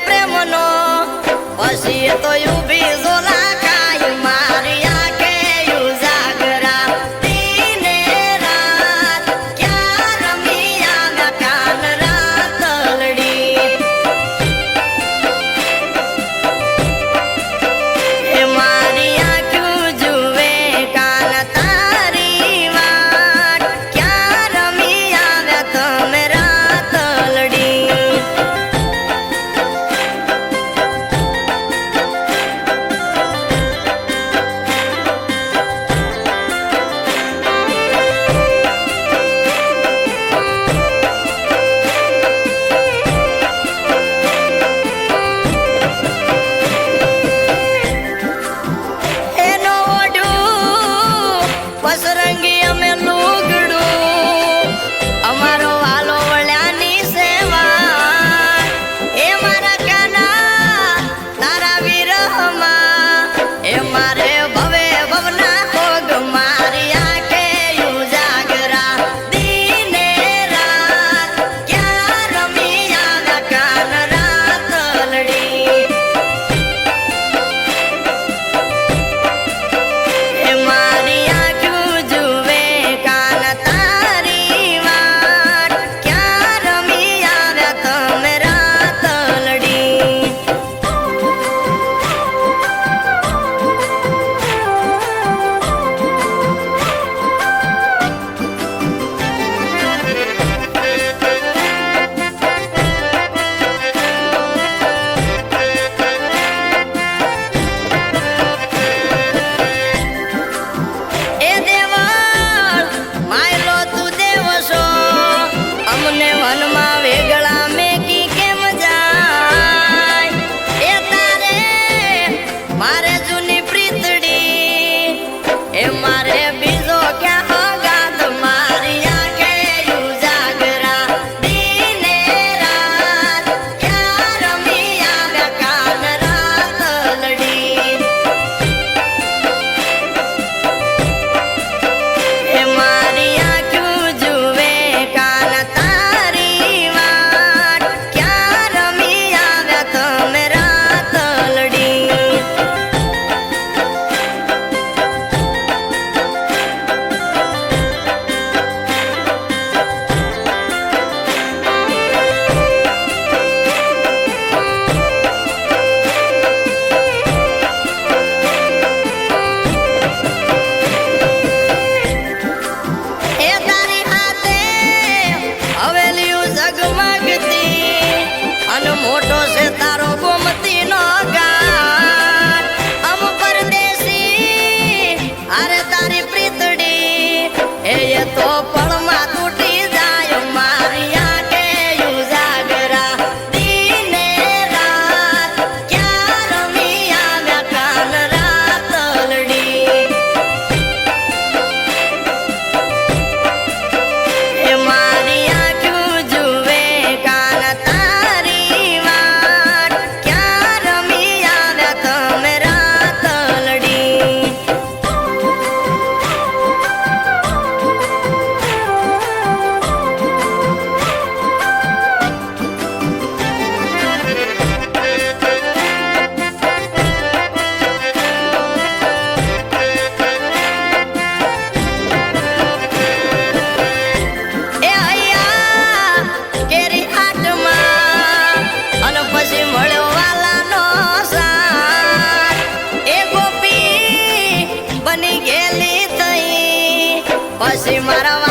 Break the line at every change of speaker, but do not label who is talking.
પ્રેમનો પછી તો ઊભી ઝોલા ખાય મારી આંખે ઉજાગરા દિને રાત ક્યાં રમી આવ્યા કાન રાતલડી એ મારી આંખું જુએ કાન તારી વાટ ક્યાં રમી આવ્યા તમે રાતલડી પસરંગી અમે લુગડું અમારો વાલો વળ્યાની સેવા એ મારા કાના તારા વિરહમાં એ મારે ભવે ભવના ભોગ મારી આંખે ઉજાગરા દિને રાત ક્યાં રમી આવ્યા કાન રાતલડી એ મારી મારે જૂની પ્રીતડી એ મારે બીજો ક્યાં ગાત મારી આંખે ઉજાગરા દિને રાત ક્યાં રમી આવ્યા કાન રાતલડી એ મારી આંખું જુએ કાન તારી વાટ ક્યાં રમી આવ્યા તમે રાતલડી મોટો છે તારો ગોમતી નો ગાટ અમ પરદેશી અરે તારી પ્રીતડી એ તો પળમાં તૂટી જાય મારી આંખે ઉજાગરા દિને રાત ક્યાં રમી આવ્યા કાન રાતલડી એ મારી આંખું જુએ કાન તારી ક્યાં રમી આવ્યા તમે રાતલડી એ અહીંયા કેરી હાટમાં અને પછી મળ્યો વાલાનો સાથ એ ગોપી બની ગયેલી થઈ પછી મારા